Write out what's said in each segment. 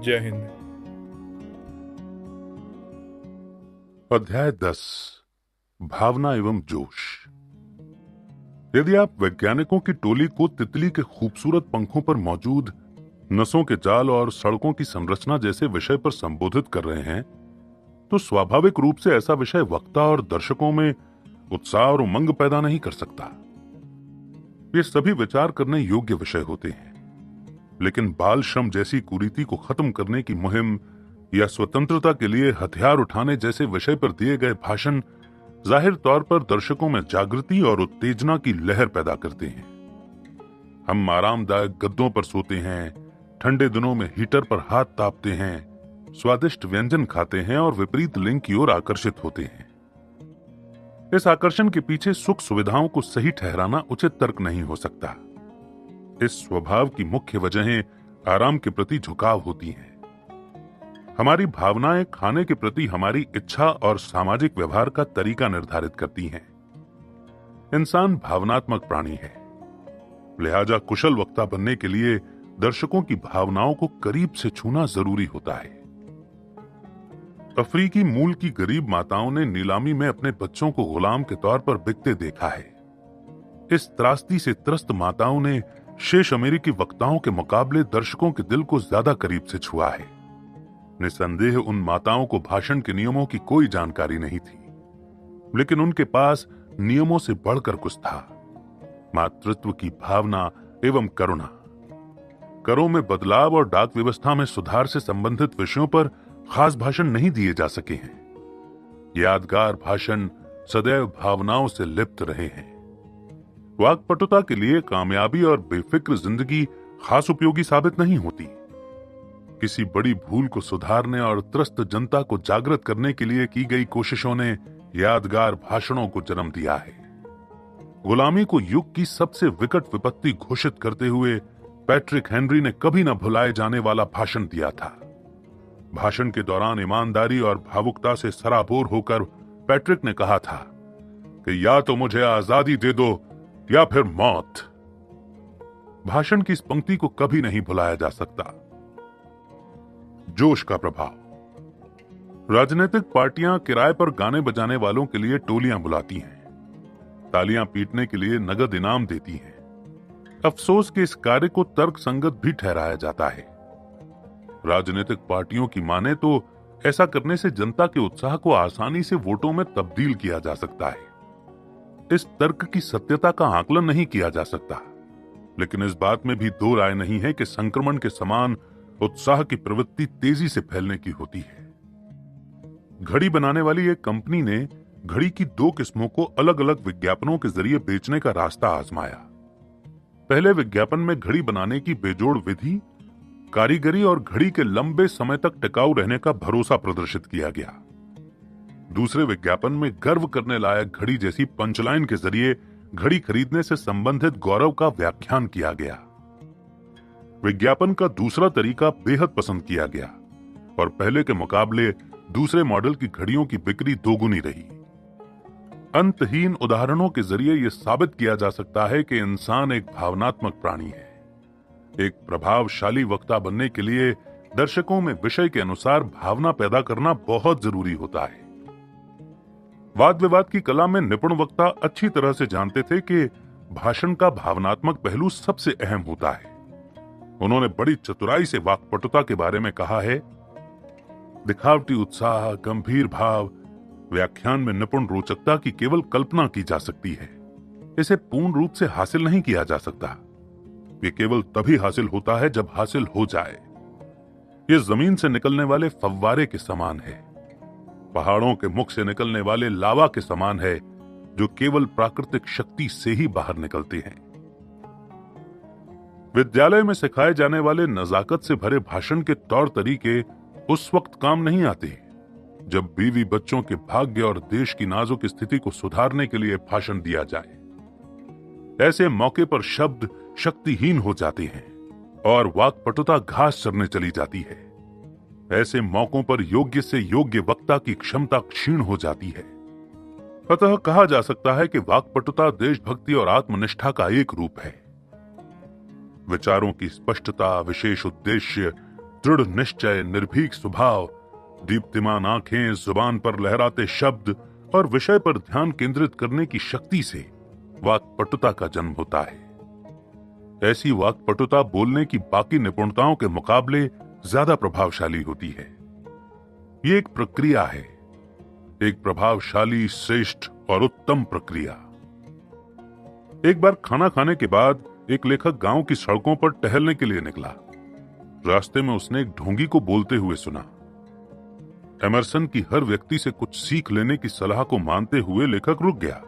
जय हिंद। अध्याय 10 भावना एवं जोश। यदि आप वैज्ञानिकों की टोली को तितली के खूबसूरत पंखों पर मौजूद नसों के जाल और सड़कों की संरचना जैसे विषय पर संबोधित कर रहे हैं, तो स्वाभाविक रूप से ऐसा विषय वक्ता और दर्शकों में उत्साह और उमंग पैदा नहीं कर सकता। ये सभी विचार करने योग्य विषय होते हैं, लेकिन बाल श्रम जैसी कुरीति को खत्म करने की मुहिम या स्वतंत्रता के लिए हथियार उठाने जैसे विषय पर दिए गए भाषण जाहिर तौर पर दर्शकों में जागृति और उत्तेजना की लहर पैदा करते हैं। हम आरामदायक गद्दों पर सोते हैं, ठंडे दिनों में हीटर पर हाथ तापते हैं, स्वादिष्ट व्यंजन खाते हैं और विपरीत लिंग की ओर आकर्षित होते हैं। इस आकर्षण के पीछे सुख सुविधाओं को सही ठहराना उचित तर्क नहीं हो सकता। इस स्वभाव की मुख्य वजहें आराम के प्रति झुकाव होती हैं। हमारी भावनाएं खाने के प्रति हमारी इच्छा और सामाजिक व्यवहार का तरीका निर्धारित करती हैं। इंसान भावनात्मक प्राणी है, लिहाजा कुशल वक्ता बनने के लिए दर्शकों की भावनाओं को करीब से छूना जरूरी होता है। अफ्रीकी मूल की गरीब माताओं ने नीलामी में अपने बच्चों को गुलाम के तौर पर बिकते देखा है। इस त्रासदी से त्रस्त माताओं ने शेष अमेरिकी वक्ताओं के मुकाबले दर्शकों के दिल को ज्यादा करीब से छुआ है। निसंदेह उन माताओं को भाषण के नियमों की कोई जानकारी नहीं थी, लेकिन उनके पास नियमों से बढ़कर कुछ था, मातृत्व की भावना एवं करुणा। करों में बदलाव और डाक व्यवस्था में सुधार से संबंधित विषयों पर खास भाषण नहीं दिए जा सके हैं। यादगार भाषण सदैव भावनाओं से लिप्त रहे हैं। वाक्पटुता के लिए कामयाबी और बेफिक्र जिंदगी खास उपयोगी साबित नहीं होती। किसी बड़ी भूल को सुधारने और त्रस्त जनता को जागृत करने के लिए की गई कोशिशों ने यादगार भाषणों को जन्म दिया है। गुलामी को युग की सबसे विकट विपत्ति घोषित करते हुए पैट्रिक हेनरी ने कभी न भुलाए जाने वाला भाषण दिया था। भाषण के दौरान ईमानदारी और भावुकता से सराबोर होकर पैट्रिक ने कहा था कि या तो मुझे आजादी दे दो या फिर मौत। भाषण की इस पंक्ति को कभी नहीं भुलाया जा सकता। जोश का प्रभाव। राजनीतिक पार्टियां किराए पर गाने बजाने वालों के लिए टोलियां बुलाती हैं, तालियां पीटने के लिए नगद इनाम देती हैं। अफसोस के इस कार्य को तर्क संगत भी ठहराया जाता है। राजनीतिक पार्टियों की माने तो ऐसा करने से जनता के उत्साह को आसानी से वोटों में तब्दील किया जा सकता है। इस तर्क की सत्यता का आकलन नहीं किया जा सकता, लेकिन इस बात में भी दो राय नहीं है कि संक्रमण के समान उत्साह की प्रवृत्ति तेजी से फैलने की होती है। घड़ी बनाने वाली एक कंपनी ने घड़ी की दो किस्मों को अलग अलग विज्ञापनों के जरिए बेचने का रास्ता आजमाया। पहले विज्ञापन में घड़ी बनाने की बेजोड़ विधि, कारीगरी और घड़ी के लंबे समय तक टिकाऊ रहने का भरोसा प्रदर्शित किया गया। दूसरे विज्ञापन में गर्व करने लायक घड़ी जैसी पंचलाइन के जरिए घड़ी खरीदने से संबंधित गौरव का व्याख्यान किया गया। विज्ञापन का दूसरा तरीका बेहद पसंद किया गया और पहले के मुकाबले दूसरे मॉडल की घड़ियों की बिक्री दोगुनी रही। अंतहीन उदाहरणों के जरिए यह साबित किया जा सकता है कि इंसान एक भावनात्मक प्राणी है। एक प्रभावशाली वक्ता बनने के लिए दर्शकों में विषय के अनुसार भावना पैदा करना बहुत जरूरी होता है। वाद विवाद की कला में निपुण वक्ता अच्छी तरह से जानते थे कि भाषण का भावनात्मक पहलू सबसे अहम होता है। उन्होंने बड़ी चतुराई से वाक्पटुता के बारे में कहा है, दिखावटी उत्साह, गंभीर भाव, व्याख्यान में निपुण रोचकता की केवल कल्पना की जा सकती है। इसे पूर्ण रूप से हासिल नहीं किया जा सकता। ये केवल तभी हासिल होता है जब हासिल हो जाए। ये जमीन से निकलने वाले फव्वारे के समान है, पहाड़ों के मुख से निकलने वाले लावा के समान है, जो केवल प्राकृतिक शक्ति से ही बाहर निकलते हैं। विद्यालय में सिखाए जाने वाले नजाकत से भरे भाषण के तौर तरीके उस वक्त काम नहीं आते जब बीवी बच्चों के भाग्य और देश की नाजुक स्थिति को सुधारने के लिए भाषण दिया जाए। ऐसे मौके पर शब्द शक्तिहीन हो जाते हैं और वाक्पटुता घास चरने चली जाती है। ऐसे मौकों पर योग्य से योग्य वक्ता की क्षमता क्षीण हो जाती है। अतः कहा जा सकता है कि वाक्पटुता देशभक्ति और आत्मनिष्ठा का एक रूप है। विचारों की स्पष्टता, विशेष उद्देश्य दृढ़ निश्चय, निर्भीक स्वभाव, दीप्तिमान आंखें, जुबान पर लहराते शब्द और विषय पर ध्यान केंद्रित करने की शक्ति से वाक्पटुता का जन्म होता है। ऐसी वाक्पटुता बोलने की बाकी निपुणताओं के मुकाबले ज्यादा प्रभावशाली होती है। ये एक प्रक्रिया है, एक प्रभावशाली, श्रेष्ठ और उत्तम प्रक्रिया। एक बार खाना खाने के बाद एक लेखक गांव की सड़कों पर टहलने के लिए निकला। रास्ते में उसने एक ढोंगी को बोलते हुए सुना। एमरसन की हर व्यक्ति से कुछ सीख लेने की सलाह को मानते हुए लेखक रुक गया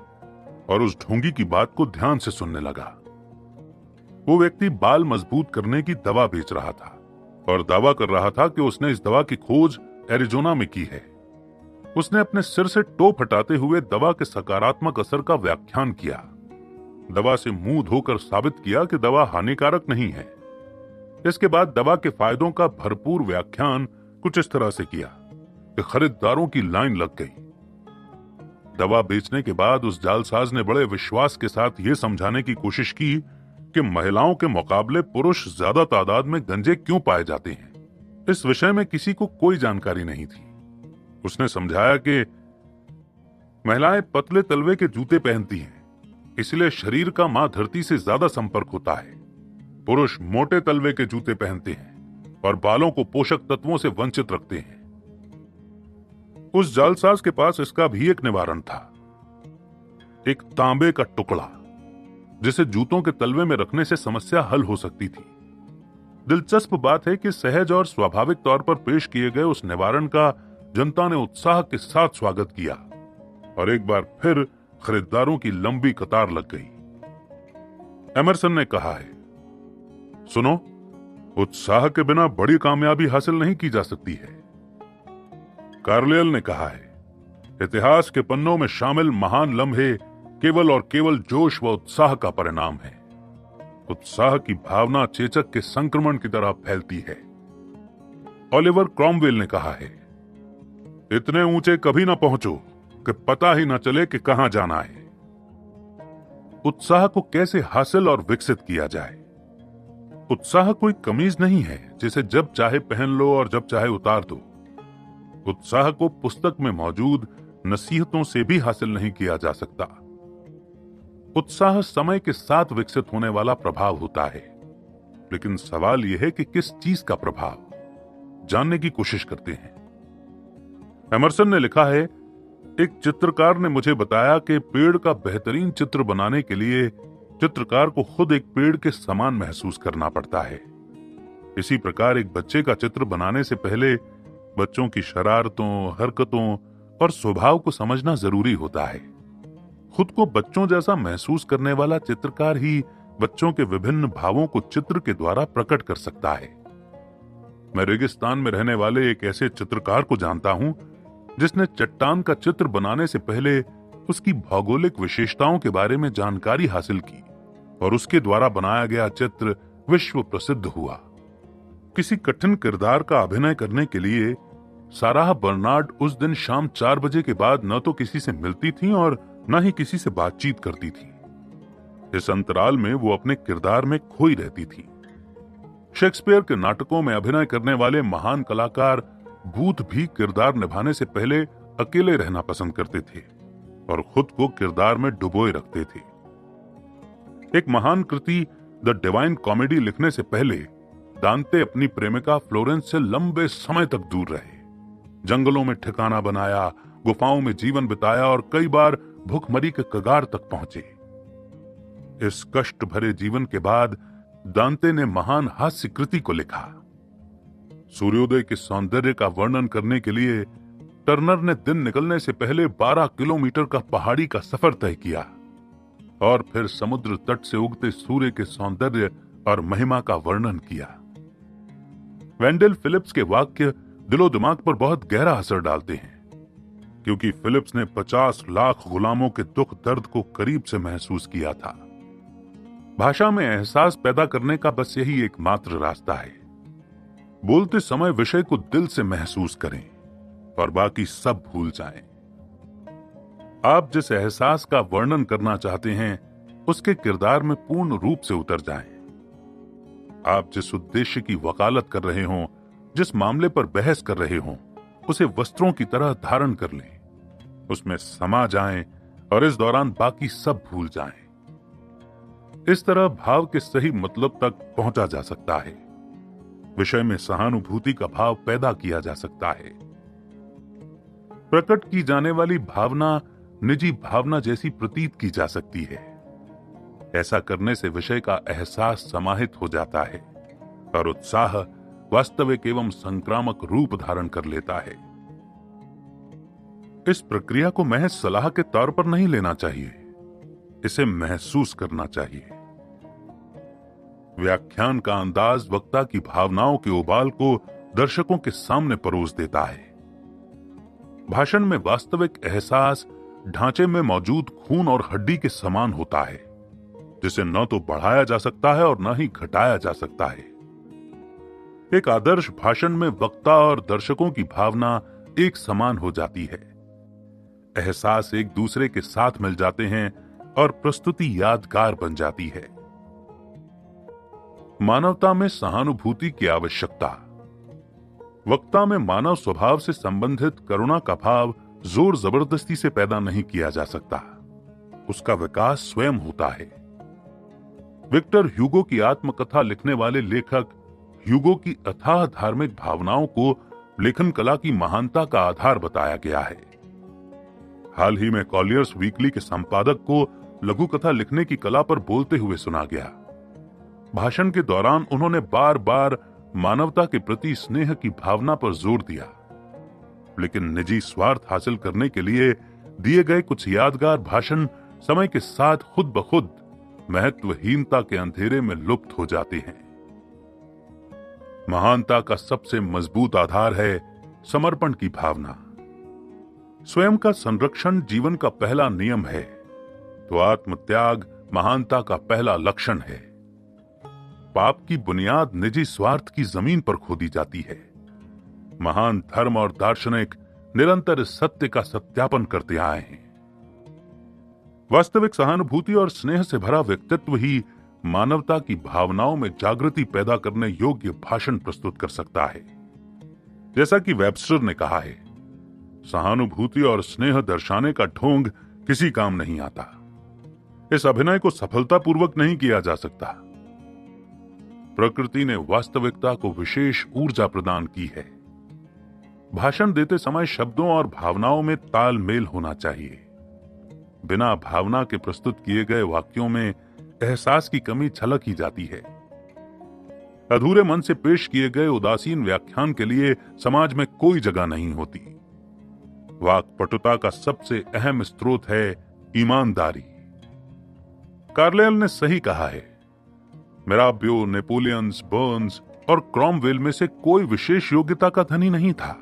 और उस ढोंगी की बात को ध्यान से सुनने लगा। वो व्यक्ति बाल मजबूत करने की दवा बेच रहा था और दावा कर रहा था कि उसने इस दवा की खोज एरिजोना में की है। उसने अपने सिर से टोप हटाते हुए दवा के सकारात्मक असर का व्याख्यान किया, दवा से मुंह धोकर साबित किया कि दवा हानिकारक नहीं है। इसके बाद दवा के फायदों का भरपूर व्याख्यान कुछ इस तरह से किया कि खरीदारों की लाइन लग गई। दवा बेचने के बाद उस जालसाज ने बड़े विश्वास के साथ यह समझाने की कोशिश की कि महिलाओं के मुकाबले पुरुष ज्यादा तादाद में गंजे क्यों पाए जाते हैं। इस विषय में किसी को कोई जानकारी नहीं थी। उसने समझाया कि महिलाएं पतले तलवे के जूते पहनती हैं, इसलिए शरीर का मां धरती से ज्यादा संपर्क होता है। पुरुष मोटे तलवे के जूते पहनते हैं और बालों को पोषक तत्वों से वंचित रखते हैं। उस जालसाज के पास इसका भी एक निवारण था, एक तांबे का टुकड़ा जिसे जूतों के तलवे में रखने से समस्या हल हो सकती थी। दिलचस्प बात है कि सहज और स्वाभाविक तौर पर पेश किए गए उस निवारण का जनता ने उत्साह के साथ स्वागत किया और एक बार फिर खरीदारों की लंबी कतार लग गई। एमरसन ने कहा है, सुनो, उत्साह के बिना बड़ी कामयाबी हासिल नहीं की जा सकती है। कार्लियल ने कहा है, इतिहास के पन्नों में शामिल महान लम्हे केवल और केवल जोश व उत्साह का परिणाम है। उत्साह की भावना चेचक के संक्रमण की तरह फैलती है। ओलिवर क्रॉमवेल ने कहा है, इतने ऊंचे कभी ना पहुंचो कि पता ही ना चले कि कहां जाना है। उत्साह को कैसे हासिल और विकसित किया जाए? उत्साह कोई कमीज नहीं है जिसे जब चाहे पहन लो और जब चाहे उतार दो। उत्साह को पुस्तक में मौजूद नसीहतों से भी हासिल नहीं किया जा सकता। उत्साह समय के साथ विकसित होने वाला प्रभाव होता है, लेकिन सवाल यह है कि किस चीज का प्रभाव, जानने की कोशिश करते हैं। एमरसन ने लिखा है, एक चित्रकार ने मुझे बताया कि पेड़ का बेहतरीन चित्र बनाने के लिए चित्रकार को खुद एक पेड़ के समान महसूस करना पड़ता है। इसी प्रकार एक बच्चे का चित्र बनाने से पहले बच्चों की शरारतों, हरकतों और स्वभाव को समझना जरूरी होता है। खुद को बच्चों जैसा महसूस करने वाला चित्रकार ही बच्चों के विभिन्न भावों को चित्र के द्वारा प्रकट कर सकता है। मैं रेगिस्तान में रहने वाले एक ऐसे चित्रकार को जानता हूं जिसने चट्टान का चित्र बनाने से पहले उसकी भौगोलिक विशेषताओं के बारे में जानकारी हासिल की और उसके द्वारा बनाया गया चित्र विश्व प्रसिद्ध हुआ। किसी कठिन किरदार का अभिनय करने के लिए साराह बर्नार्ड उस दिन शाम 4 बजे के बाद न तो किसी से मिलती थी और न ही किसी से बातचीत करती थी। इस अंतराल में वो अपने किरदार में खोई रहती थी। शेक्सपियर के नाटकों में अभिनय करने वाले महान कलाकार बूथ भी किरदार निभाने से पहले अकेले रहना पसंद करते थे और खुद को किरदार में डुबोए रखते थे। एक महान कृति द डिवाइन कॉमेडी लिखने से पहले दांते अपनी प्रेमिका फ्लोरेंस से लंबे समय तक दूर रहे, जंगलों में ठिकाना बनाया, गुफाओं में जीवन बिताया और कई बार भूखमरी के कगार तक पहुंचे। इस कष्ट भरे जीवन के बाद दांते ने महान हास्य कृति को लिखा। सूर्योदय के सौंदर्य का वर्णन करने के लिए टर्नर ने दिन निकलने से पहले 12 किलोमीटर का पहाड़ी का सफर तय किया और फिर समुद्र तट से उगते सूर्य के सौंदर्य और महिमा का वर्णन किया। वेंडेल फिलिप्स के वाक्य दिलो दिमाग पर बहुत गहरा असर डालते हैं, क्योंकि फिलिप्स ने 50 लाख गुलामों के दुख दर्द को करीब से महसूस किया था। भाषा में एहसास पैदा करने का बस यही एकमात्र रास्ता है। बोलते समय विषय को दिल से महसूस करें और बाकी सब भूल जाएं। आप जिस एहसास का वर्णन करना चाहते हैं उसके किरदार में पूर्ण रूप से उतर जाएं। आप जिस उद्देश्य की वकालत कर रहे हों जिस मामले पर बहस कर रहे हों उसे वस्त्रों की तरह धारण कर लें, उसमें समा जाएं और इस दौरान बाकी सब भूल जाएं। इस तरह भाव के सही मतलब तक पहुंचा जा सकता है। विषय में सहानुभूति का भाव पैदा किया जा सकता है। प्रकट की जाने वाली भावना निजी भावना जैसी प्रतीत की जा सकती है। ऐसा करने से विषय का एहसास समाहित हो जाता है और उत्साह वास्तविक एवं संक्रामक रूप धारण कर लेता है। इस प्रक्रिया को महज सलाह के तौर पर नहीं लेना चाहिए, इसे महसूस करना चाहिए। व्याख्यान का अंदाज वक्ता की भावनाओं के उबाल को दर्शकों के सामने परोस देता है। भाषण में वास्तविक एहसास ढांचे में मौजूद खून और हड्डी के समान होता है, जिसे न तो बढ़ाया जा सकता है और न ही घटाया जा सकता है। एक आदर्श भाषण में वक्ता और दर्शकों की भावना एक समान हो जाती है। एहसास एक दूसरे के साथ मिल जाते हैं और प्रस्तुति यादगार बन जाती है। मानवता में सहानुभूति की आवश्यकता। वक्ता में मानव स्वभाव से संबंधित करुणा का भाव जोर जबरदस्ती से पैदा नहीं किया जा सकता, उसका विकास स्वयं होता है। विक्टर ह्यूगो की आत्मकथा लिखने वाले लेखक ह्यूगो की अथाह धार्मिक भावनाओं को लेखन कला की महानता का आधार बताया गया है। हाल ही में कॉलियर्स वीकली के संपादक को लघु कथा लिखने की कला पर बोलते हुए सुना गया। भाषण के दौरान उन्होंने बार बार मानवता के प्रति स्नेह की भावना पर जोर दिया, लेकिन निजी स्वार्थ हासिल करने के लिए दिए गए कुछ यादगार भाषण समय के साथ खुद ब खुद महत्वहीनता के अंधेरे में लुप्त हो जाते हैं। महानता का सबसे मजबूत आधार है समर्पण की भावना। स्वयं का संरक्षण जीवन का पहला नियम है, तो आत्मत्याग महानता का पहला लक्षण है। पाप की बुनियाद निजी स्वार्थ की जमीन पर खोदी जाती है। महान धर्म और दार्शनिक निरंतर इस सत्य का सत्यापन करते आए हैं। वास्तविक सहानुभूति और स्नेह से भरा व्यक्तित्व ही मानवता की भावनाओं में जागृति पैदा करने योग्य भाषण प्रस्तुत कर सकता है। जैसा कि वेबस्टर ने कहा है, सहानुभूति और स्नेह दर्शाने का ढोंग किसी काम नहीं आता। इस अभिनय को सफलतापूर्वक नहीं किया जा सकता। प्रकृति ने वास्तविकता को विशेष ऊर्जा प्रदान की है। भाषण देते समय शब्दों और भावनाओं में तालमेल होना चाहिए। बिना भावना के प्रस्तुत किए गए वाक्यों में एहसास की कमी झलक ही जाती है। अधूरे मन से पेश किए गए उदासीन व्याख्यान के लिए समाज में कोई जगह नहीं होती। वाक्पटुता का सबसे अहम स्रोत है ईमानदारी। कार्लाइल ने सही कहा है, मिराबियो, नेपोलियंस, बर्न्स और क्रॉमवेल में से कोई विशेष योग्यता का धनी नहीं था,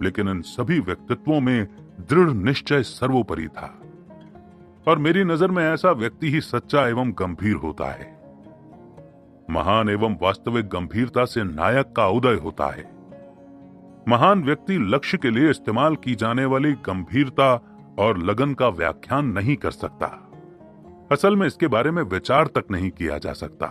लेकिन इन सभी व्यक्तित्वों में दृढ़ निश्चय सर्वोपरि था। और मेरी नजर में ऐसा व्यक्ति ही सच्चा एवं गंभीर होता है। महान एवं वास्तविक गंभीरता से नायक का उदय होता है। महान व्यक्ति लक्ष्य के लिए इस्तेमाल की जाने वाली गंभीरता और लगन का व्याख्यान नहीं कर सकता। असल में इसके बारे में विचार तक नहीं किया जा सकता।